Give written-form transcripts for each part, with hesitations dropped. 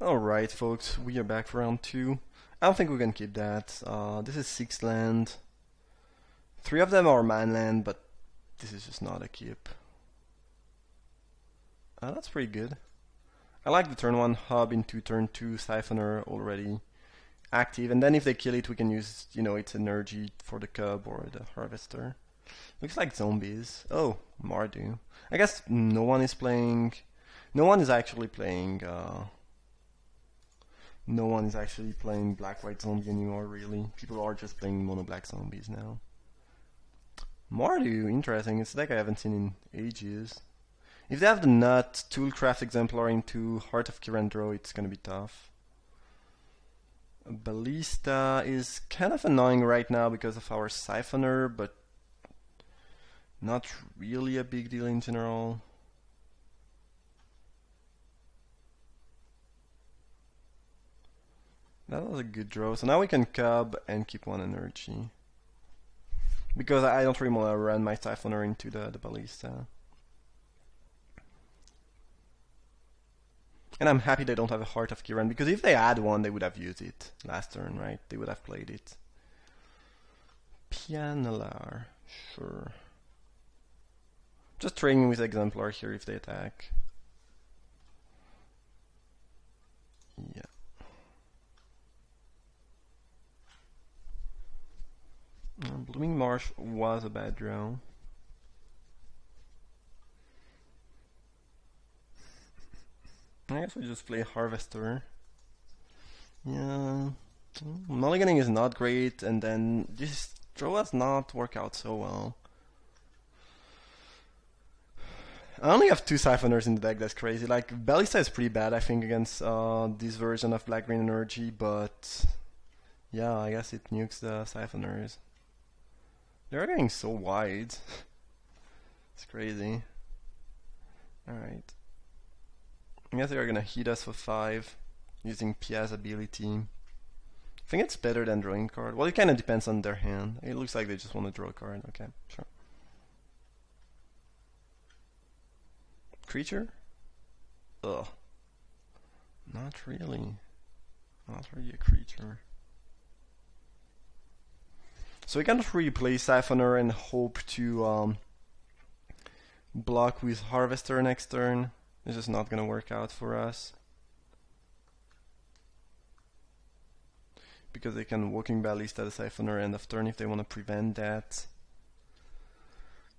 Alright, folks, we are back for round 2. I don't think we can keep that. This is 6 land. 3 of them are manland, but this is just not a keep. That's pretty good. I like the turn 1 hub into turn 2 siphoner already active, and then if they kill it, we can use, its energy for the cub or the harvester. Looks like zombies. Oh, Mardu. I guess no one is playing. No one is actually playing. No one is actually playing black-white zombie anymore, really. People are just playing mono-black zombies now. Mardu, interesting. It's a deck I haven't seen in ages. If they have the nut, Toolcraft Exemplar into Heart of Kirandro, it's gonna be tough. Ballista is kind of annoying right now because of our Siphoner, but not really a big deal in general. That was a good draw. So now we can cub and keep 1 energy. Because I don't really want to run my Siphoner into the Ballista. And I'm happy they don't have a Heart of Kiran, because if they had one, they would have used it last turn, right? They would have played it. Pianalar, sure. Just trading with Exemplar here if they attack. Yeah. Blooming Marsh was a bad draw. I guess we just play Harvester. Yeah. Mulliganing is not great, and then this draw does not work out so well. I only have 2 Siphoners in the deck, that's crazy. Like, Ballista is pretty bad, I think, against this version of Black-Green Energy, but yeah, I guess it nukes the Siphoners. They're getting so wide. It's crazy. Alright. I guess they're gonna hit us for 5 using Pia's ability. I think it's better than drawing card. Well, it kinda depends on their hand. It looks like they just want to draw a card. Okay, sure. Creature? Ugh. Not really. Not really a creature. So we can't really play Siphoner and hope to block with Harvester next turn. This is not gonna work out for us. Because they can Walking Ballista the Siphoner end of turn if they want to prevent that.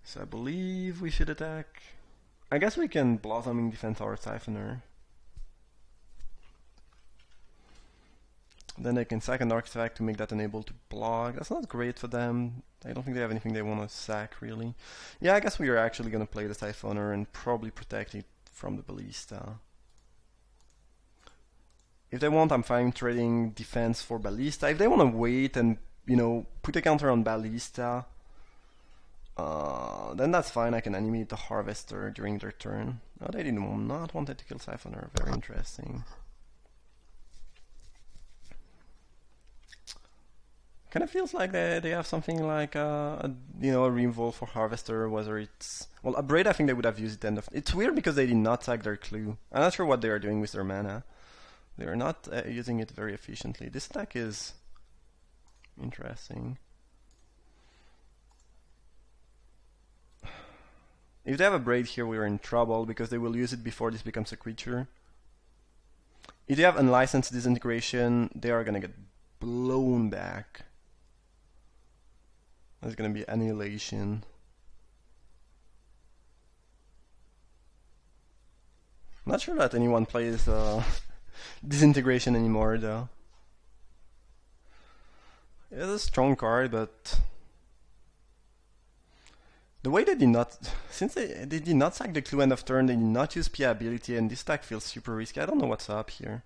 So I believe we should attack. I guess we can Blossoming Defense our Siphoner. Then they can sack an artifact to make that unable to block. That's not great for them. I don't think they have anything they want to sack, really. Yeah, I guess we are actually going to play the Siphoner and probably protect it from the Ballista. If they want, I'm fine trading defense for Ballista. If they want to wait and, put a counter on Ballista, then that's fine. I can animate the Harvester during their turn. No, they did not want to kill Siphoner. Very interesting. Kind of feels like they have something like a removal for Harvester, whether it's... Well, a Braid I think they would have used it end of... It's weird because they did not sack their clue. I'm not sure what they are doing with their mana. They are not using it very efficiently. This attack is interesting. If they have a Braid here, we are in trouble because they will use it before this becomes a creature. If they have Unlicensed Disintegration, they are gonna get blown back. There's gonna be Annihilation. Not sure that anyone plays Disintegration anymore, though. It's a strong card, but the way they did not, since they did not sack the clue end of turn, they did not use Pia ability, and this stack feels super risky. I don't know what's up here.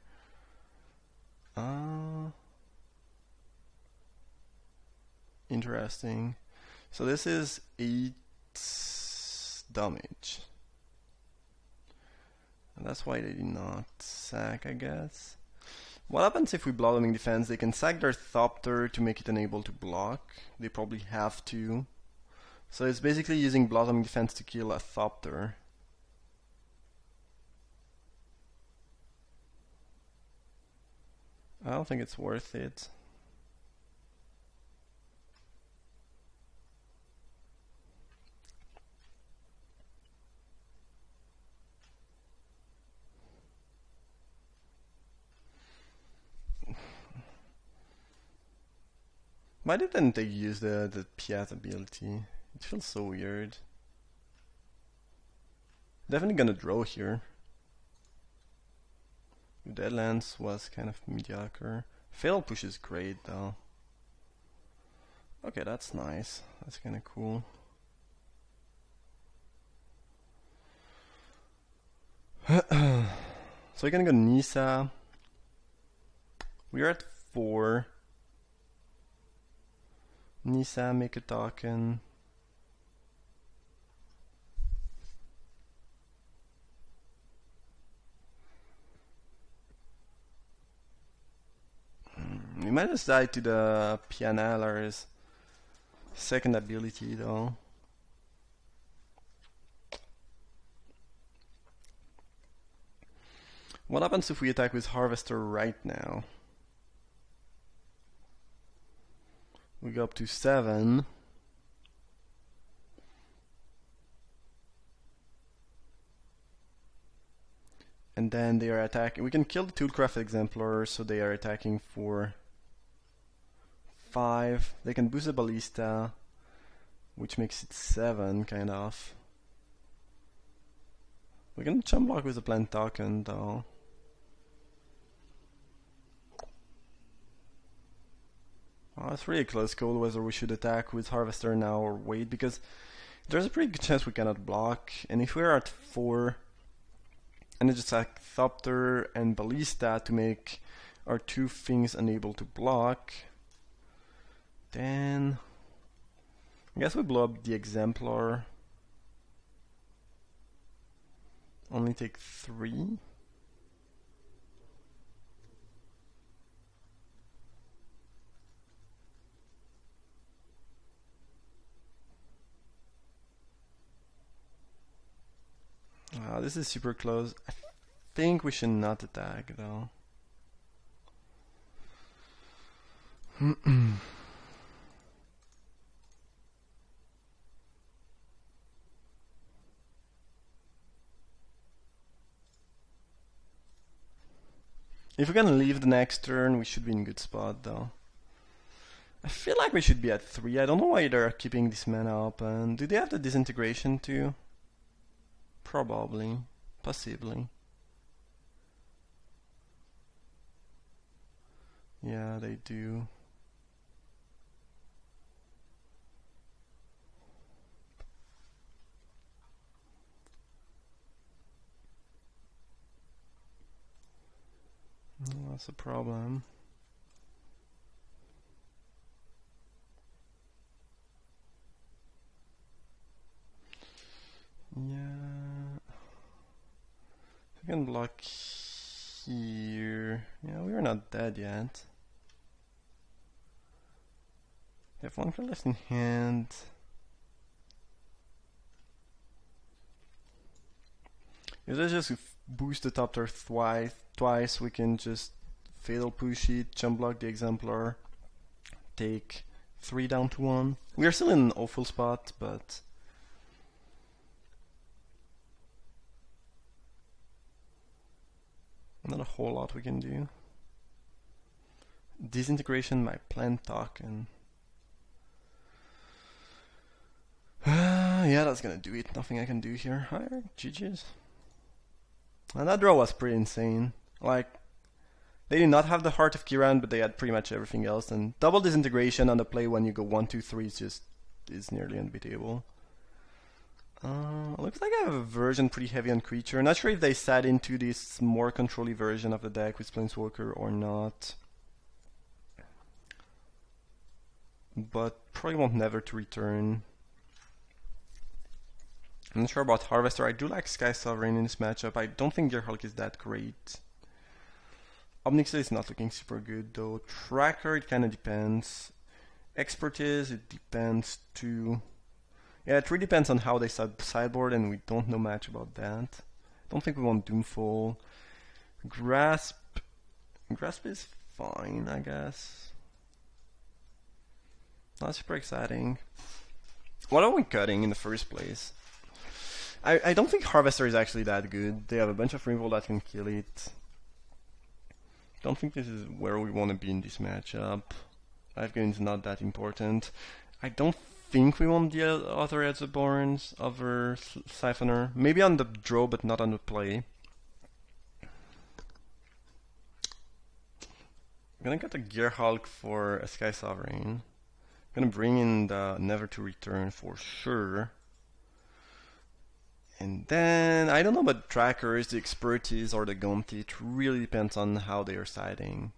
Interesting. So this is 8 damage. And that's why they did not sack, I guess. What happens if we Blossoming Defense? They can sack their Thopter to make it unable to block. They probably have to. So it's basically using Blossoming Defense to kill a Thopter. I don't think it's worth it. Why didn't they use the Piat ability? It feels so weird. Definitely gonna draw here. Deadlands was kind of mediocre. Fail push is great though. Okay, that's nice. That's kind of cool. So we're gonna go Nisa. We're at 4. Nisa, make a token. We might just die to the Pianalar's second ability though. What happens if we attack with Harvester right now? We go up to 7. And then they are attacking. We can kill the Toolcraft Exemplar, so they are attacking for 5. They can boost the Ballista, which makes it 7, kind of. We can chump block with the plant token, though. Oh, it's really a close call whether we should attack with Harvester now or wait, because there's a pretty good chance we cannot block. And if we're at 4, and I just attack Thopter and Ballista to make our 2 things unable to block, then I guess we blow up the Exemplar. Only take 3. This is super close. I think we should not attack though. If we're gonna leave the next turn, we should be in a good spot though. I feel like we should be at 3. I don't know why they're keeping this mana open. Do they have the disintegration too? Probably. Possibly. Yeah, they do. That's a problem. Yeah. We can block here. Yeah, we're not dead yet. We have 1 card left in hand. If they just boost the top turf twice, we can just fatal push it, jump block the Exemplar, take 3 down to 1. We are still in an awful spot, but not a whole lot we can do. Disintegration my plant token. Yeah, that's gonna do it. Nothing I can do here. Alright, GG's. And that draw was pretty insane. Like, they did not have the Heart of Kiran, but they had pretty much everything else. And double disintegration on the play when you go 1, 2, 3 is nearly unbeatable. Looks like I have a version pretty heavy on creature. Not sure if they sat into this more control-y version of the deck with Planeswalker or not. But probably won't never to return. I'm not sure about Harvester. I do like Sky Sovereign in this matchup. I don't think Gearhulk is that great. Omnixa is not looking super good though. Tracker, it kind of depends. Expertise, it depends too. Yeah, it really depends on how they set the sideboard, and we don't know much about that. Don't think we want Doomfall. Grasp is fine, I guess. Not super exciting. What are we cutting in the first place? I don't think Harvester is actually that good. They have a bunch of removal that can kill it. Don't think this is where we want to be in this matchup. Life gain is not that important. I don't think we want the other Edgeborns over Siphoner. Maybe on the draw, but not on the play. I'm gonna get a Gear Hulk for a Sky Sovereign. I'm gonna bring in the Never to Return for sure. And then, I don't know about trackers, the expertise or the Gonti. It really depends on how they are siding.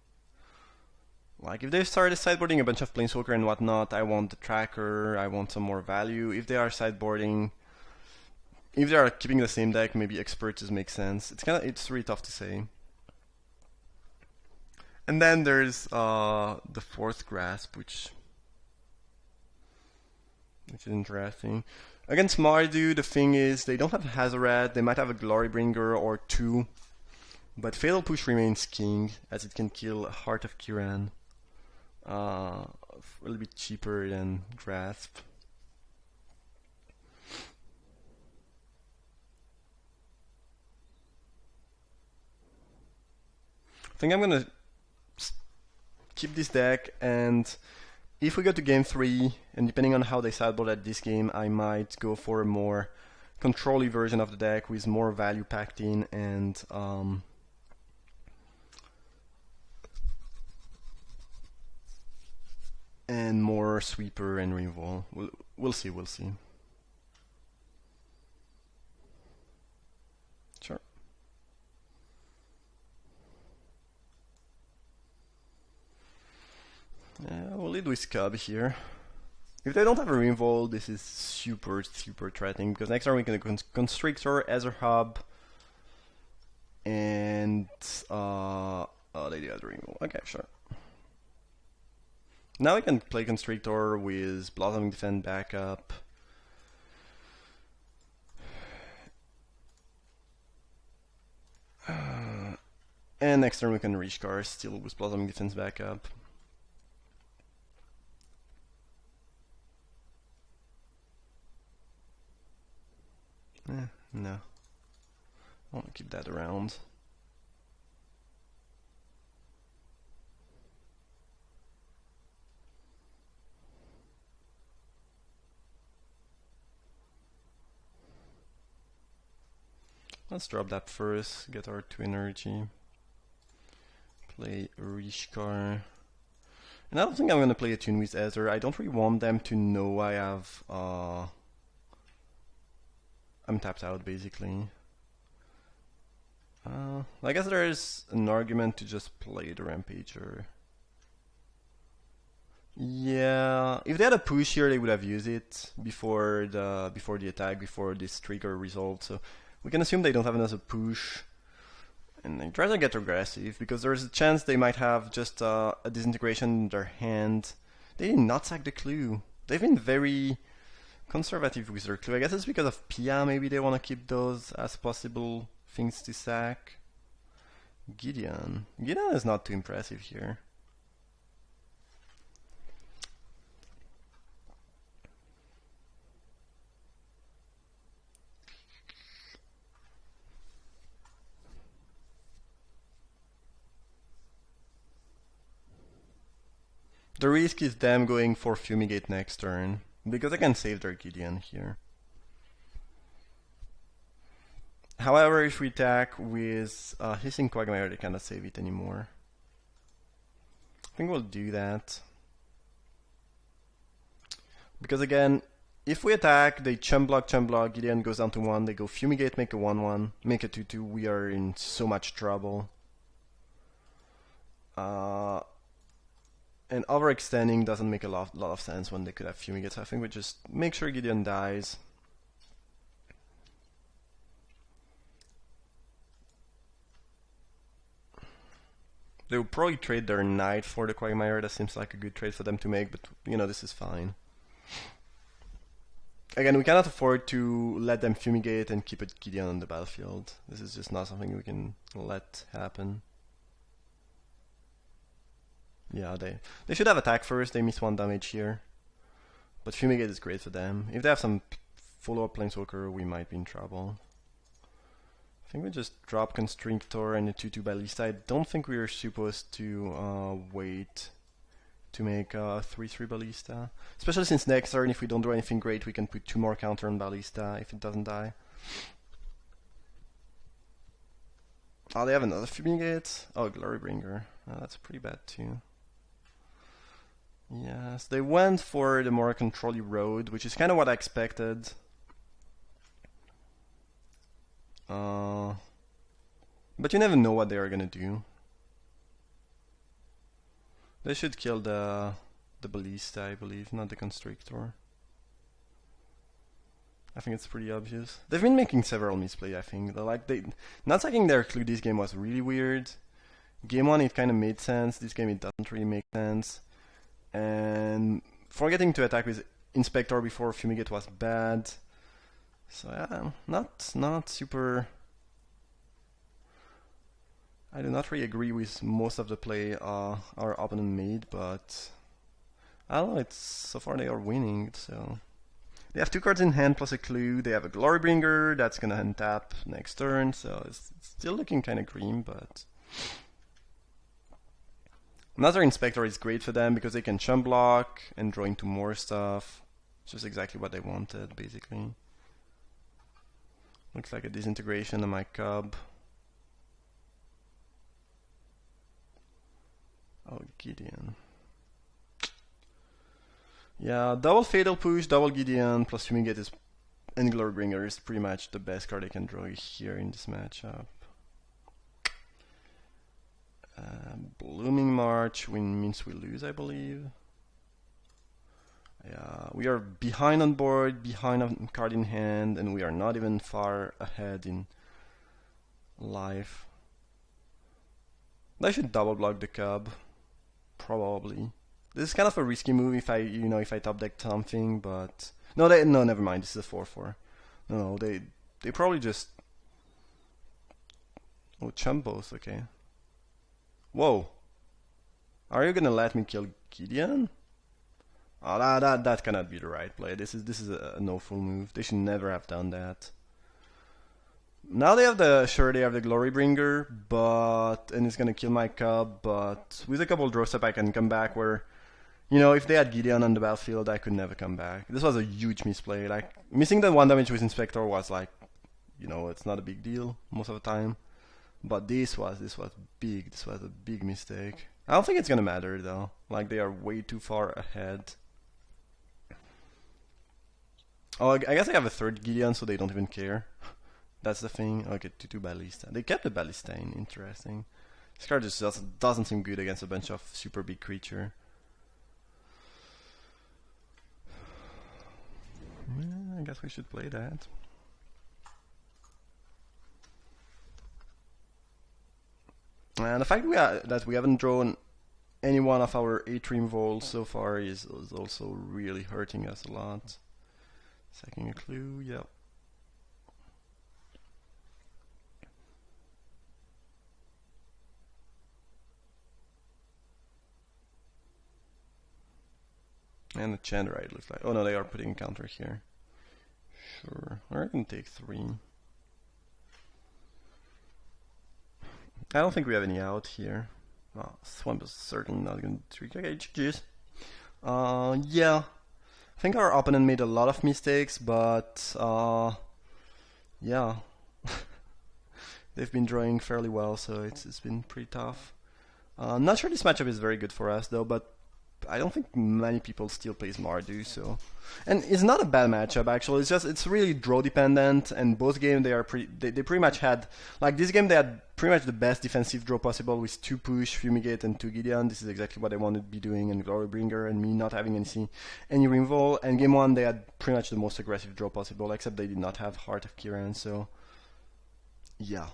Like, if they started sideboarding a bunch of Planeswalker and whatnot, I want the tracker, I want some more value. If they are sideboarding, if they are keeping the same deck, maybe expertise makes sense. It's really tough to say. And then there's the fourth grasp, which is interesting. Against Mardu, the thing is, they don't have Hazoret, they might have a Glorybringer or two, but Fatal Push remains king, as it can kill Heart of Kiran. A little bit cheaper than Grasp. I think I'm gonna keep this deck, and if we go to game 3, and depending on how they sideboard at this game, I might go for a more control-y version of the deck with more value packed in and more sweeper and removal. We'll see. Sure. We'll lead with Cub here. If they don't have a removal, this is super threatening, because next turn we can Constrictor, Ether Hub, and oh, they do have the removal. Okay, sure. Now we can play Constrictor with Blossoming Defend backup. And next turn we can Rishkar, still with Blossoming Defense backup. No. I want to keep that around. Let's drop that first, get our 2 energy. Play Rishkar. And I don't think I'm going to play a tune with Ether. I don't really want them to know I have... I'm tapped out, basically. I guess there is an argument to just play the Rampager. Yeah, if they had a push here, they would have used it before the attack, before this trigger resolved. So we can assume they don't have another push, and they try to get aggressive because there's a chance they might have just a disintegration in their hand. They did not sack the clue. They've been very conservative with their clue. I guess it's because of Pia. Maybe they want to keep those as possible things to sack. Gideon is not too impressive here. The risk is them going for Fumigate next turn, because I can save their Gideon here. However, if we attack with Hissing Quagmire, they cannot save it anymore. I think we'll do that. Because again, if we attack, they chump block, Gideon goes down to 1, they go Fumigate, make a 1-1, make a 2-2, we are in so much trouble. And overextending doesn't make a lot of sense when they could have Fumigate, so I think we just make sure Gideon dies. They will probably trade their Knight for the Quagmire. That seems like a good trade for them to make, but you know, this is fine. Again, we cannot afford to let them Fumigate and keep a Gideon on the battlefield. This is just not something we can let happen. Yeah, they should have attack first. They miss 1 damage here. But Fumigate is great for them. If they have some follow-up Planeswalker, we might be in trouble. I think we just drop Constrictor and a 2/2 Ballista. I don't think we are supposed to wait to make a 3/3 Ballista. Especially since next turn, if we don't do anything great, we can put 2 more counter on Ballista if it doesn't die. Oh, they have another Fumigate? Oh, Glorybringer. Oh, that's pretty bad too. Yes, they went for the more control-y road, which is kind of what I expected. But you never know what they are gonna do. They should kill the Ballista, I believe, not the Constrictor. I think it's pretty obvious. They've been making several misplays, I think. Not sacking their clue this game was really weird. Game 1 it kind of made sense. This game it doesn't really make sense. And forgetting to attack with Inspector before Fumigate was bad. So yeah, not super. I do not really agree with most of the play our opponent made, but I don't know. It's so far they are winning. So they have 2 cards in hand plus a clue. They have a Glorybringer that's gonna untap next turn. So it's still looking kind of green, but. Another Inspector is great for them because they can chump block and draw into more stuff. It's just exactly what they wanted, basically. Looks like a disintegration on my cub. Oh, Gideon. Yeah, double Fatal Push, double Gideon, plus Fumigate is, and Glorybringer is pretty much the best card I can draw here in this matchup. Blooming March means we lose, I believe. Yeah, we are behind on board, behind on card in hand, and we are not even far ahead in life. I should double block the cub, probably. This is kind of a risky move if I top deck something, but no, never mind. This is a 4/4. No, they probably just chump both. Okay. Whoa. Are you gonna let me kill Gideon? Oh, that cannot be the right play. This is a no full move. They should never have done that. Now they have the Glorybringer, and it's gonna kill my cub. But with a couple draw step, I can come back. Where, if they had Gideon on the battlefield, I could never come back. This was a huge misplay. Like missing that 1 damage with Inspector was like, it's not a big deal most of the time. But this was big. This was a big mistake. I don't think it's gonna matter though. Like they are way too far ahead. Oh, I guess I have a 3rd Gideon, so they don't even care. That's the thing. Okay, 2/2 Ballista. They kept the Ballista in. Interesting. This card just doesn't seem good against a bunch of super big creature. Yeah, I guess we should play that. And the fact that we haven't drawn any one of our Atrium Volts so far is also really hurting us a lot. Sacking a clue, yep. And the Chandra, it looks like. Oh no, they are putting a counter here. Sure, I can take 3. I don't think we have any out here. Swamp is certainly not going to trick. Okay, GG's. Yeah. I think our opponent made a lot of mistakes, but yeah. They've been drawing fairly well, so it's been pretty tough. Not sure this matchup is very good for us though, but I don't think many people still plays Mardu, so. And it's not a bad matchup actually. It's really draw dependent, and both games they pretty much had, like this game they had pretty much the best defensive draw possible with 2 push, Fumigate, and 2 Gideon. This is exactly what I wanted to be doing, and Glorybringer, and me not having any Rimvol. And game 1 they had pretty much the most aggressive draw possible, except they did not have Heart of Kiran. So yeah,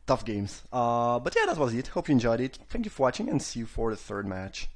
tough games. But yeah, that was it. Hope you enjoyed it. Thank you for watching, and see you for the 3rd match.